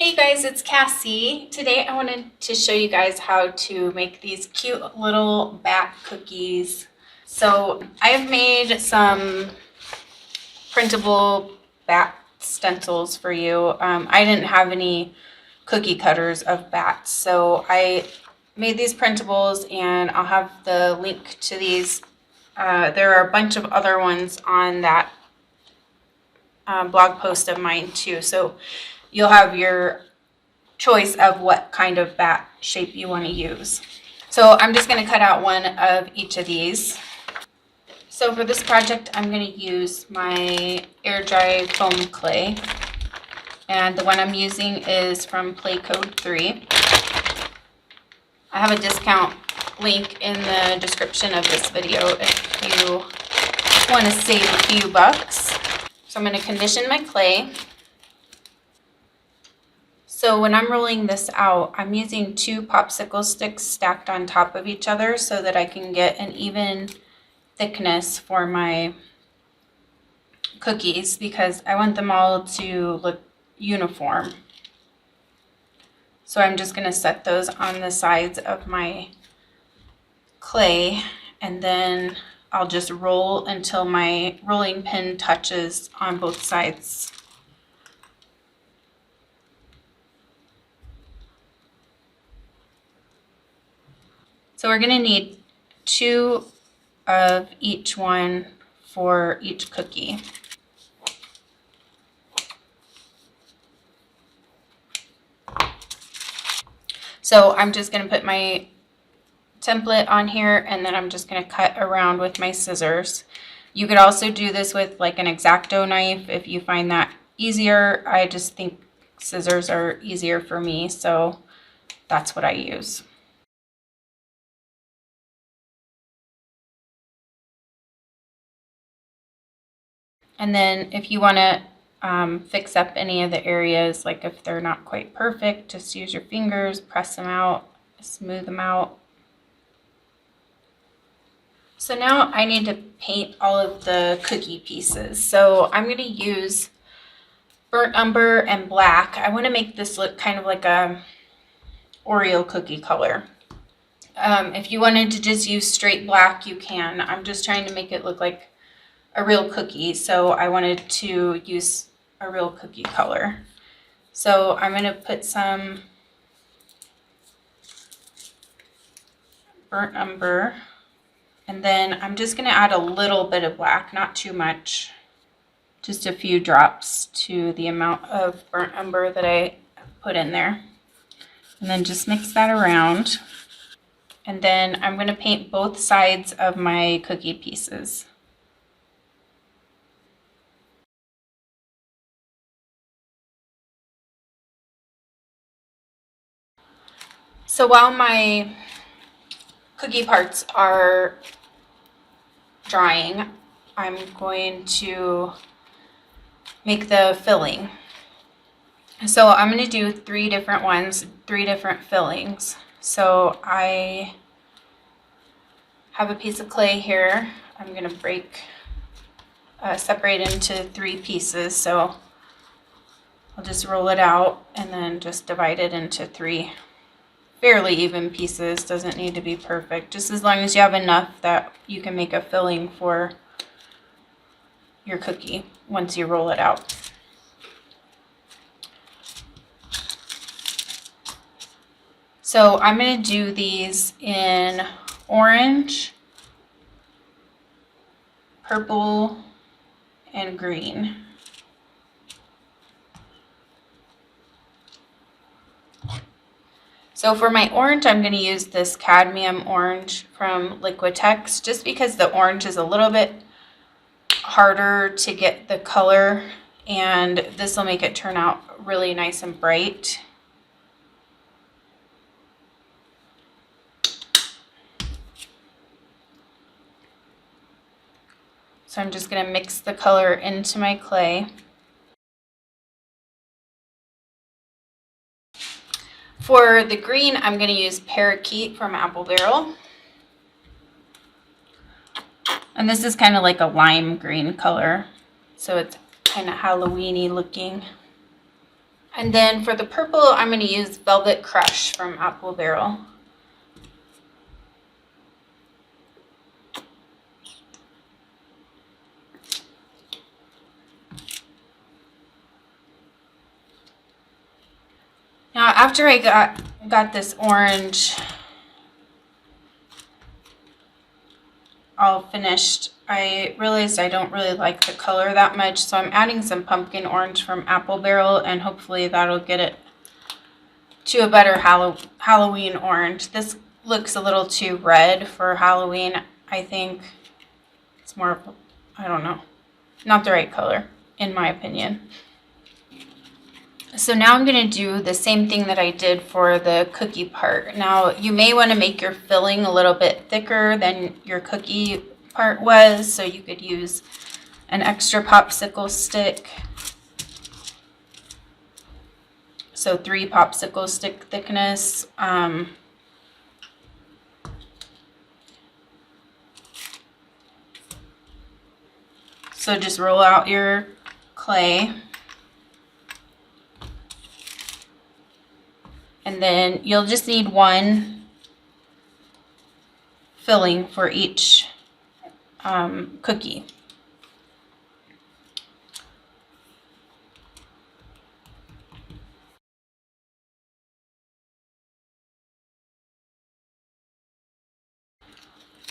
Hey guys, it's Cassie. Today I wanted to show you guys how to make these cute little bat cookies. So I've made some printable bat stencils for you. I didn't have any cookie cutters of bats, so I made these printables and I'll have the link to these. There are a bunch of other ones on that blog post of mine too, so you'll have your choice of what kind of bat shape you want to use. So I'm just going to cut out one of each of these. So for this project, I'm going to use my air dry foam clay, and the one I'm using is from Play Code 3. I have a discount link in the description of this video if you want to save a few bucks. So I'm going to condition my clay. So when I'm rolling this out, I'm using 2 popsicle sticks stacked on top of each other so that I can get an even thickness for my cookies, because I want them all to look uniform. So I'm just going to set those on the sides of my clay, and then I'll just roll until my rolling pin touches on both sides. So we're going to need 2 of each one for each cookie. So I'm just going to put my template on here, and then I'm just going to cut around with my scissors. You could also do this with like an X-Acto knife if you find that easier. I just think scissors are easier for me, so that's what I use. And then if you want to fix up any of the areas, like if they're not quite perfect, just use your fingers, press them out, smooth them out. So now I need to paint all of the cookie pieces. So I'm going to use burnt umber and black. I want to make this look kind of like a Oreo cookie color. If you wanted to just use straight black, you can. I'm just trying to make it look like a real cookie, so I wanted to use a real cookie color. So I'm going to put some burnt umber, and then I'm just going to add a little bit of black, not too much, just a few drops to the amount of burnt umber that I put in there. And then just mix that around. And then I'm going to paint both sides of my cookie pieces. So while my cookie parts are drying, I'm going to make the filling. So I'm going to do 3 different ones, 3 different fillings. So I have a piece of clay here. I'm going to separate into 3 pieces. So I'll just roll it out and then just divide it into 3 fairly even pieces. Doesn't need to be perfect, just as long as you have enough that you can make a filling for your cookie once you roll it out. So I'm going to do these in orange, purple, and green. So for my orange, I'm going to use this cadmium orange from Liquitex, just because the orange is a little bit harder to get the color, and this will make it turn out really nice and bright. So I'm just going to mix the color into my clay. For the green, I'm going to use Parakeet from Apple Barrel. And this is kind of like a lime green color, so it's kind of Halloween-y looking. And then for the purple, I'm going to use Velvet Crush from Apple Barrel. Now, after I got this orange all finished, I realized I don't really like the color that much, so I'm adding some pumpkin orange from Apple Barrel, and hopefully that'll get it to a better Halloween orange. This looks a little too red for Halloween, I think. It's more of, I don't know, not the right color, in my opinion. So now I'm going to do the same thing that I did for the cookie part. Now, you may want to make your filling a little bit thicker than your cookie part was, so you could use an extra popsicle stick. So 3 popsicle stick thickness. So just roll out your clay. And then you'll just need 1 filling for each cookie.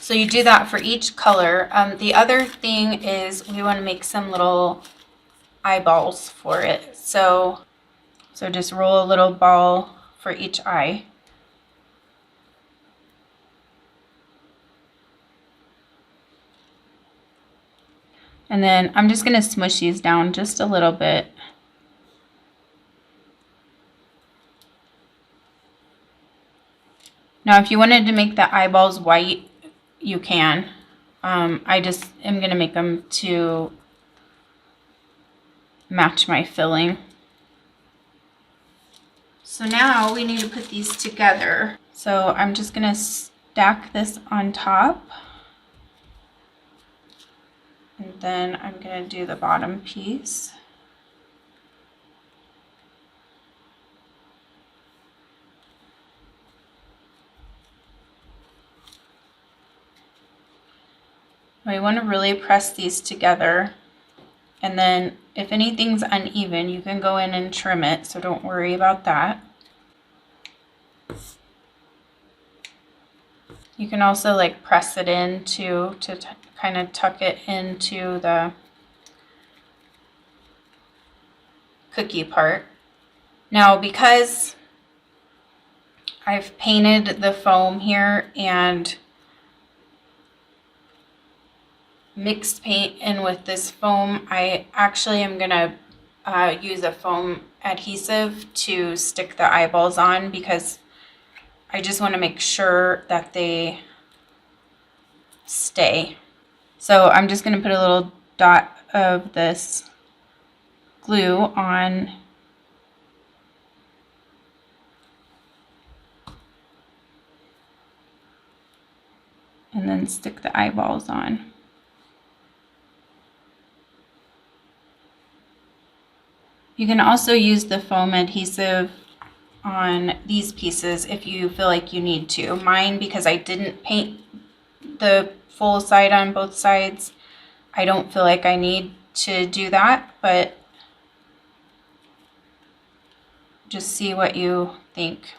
So you do that for each color. The other thing is we want to make some little eyeballs for it. So just roll a little ball for each eye. And then I'm just going to smush these down just a little bit. Now, if you wanted to make the eyeballs white, you can. I just am going to make them to match my filling. So now we need to put these together. So I'm just going to stack this on top. And then I'm going to do the bottom piece. We want to really press these together, and then if anything's uneven, you can go in and trim it, so don't worry about that. You can also like press it in to kind of tuck it into the cookie part. Now, because I've painted the foam here and mixed paint in with this foam, I actually am gonna use a foam adhesive to stick the eyeballs on, because I just want to make sure that they stay. So I'm just going to put a little dot of this glue on and then stick the eyeballs on. You can also use the foam adhesive on these pieces if you feel like you need to. Mine, because I didn't paint the full side on both sides, I don't feel like I need to do that, but just see what you think,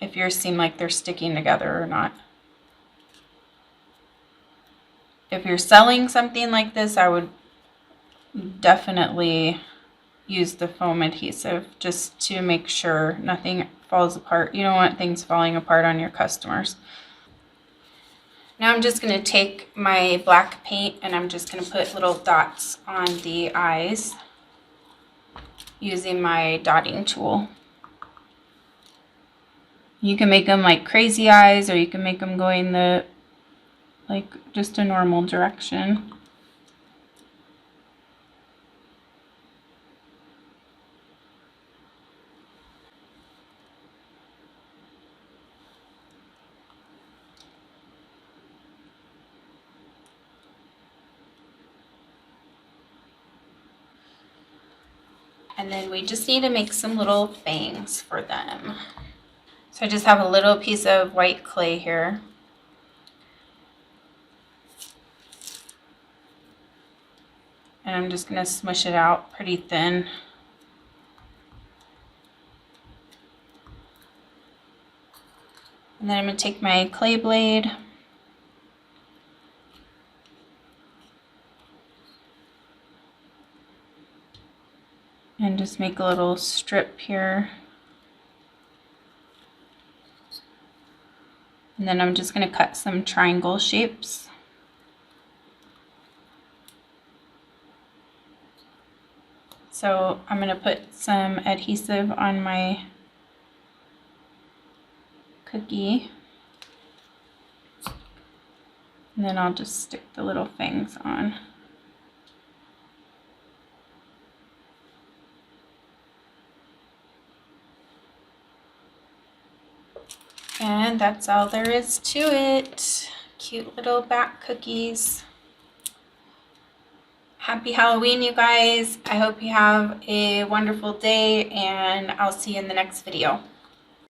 if yours seem like they're sticking together or not. If you're selling something like this, I would definitely use the foam adhesive just to make sure nothing falls apart. You don't want things falling apart on your customers. Now I'm just going to take my black paint and I'm just going to put little dots on the eyes using my dotting tool. You can make them like crazy eyes, or you can make them going the like just a normal direction. And then we just need to make some little fangs for them. So I just have a little piece of white clay here. And I'm just going to smush it out pretty thin. And then I'm going to take my clay blade and just make a little strip here. And then I'm just going to cut some triangle shapes. So I'm going to put some adhesive on my cookie. And then I'll just stick the little fangs on. And that's all there is to it. Cute little back cookies. Happy Halloween, you guys. I hope you have a wonderful day, and I'll see you in the next video.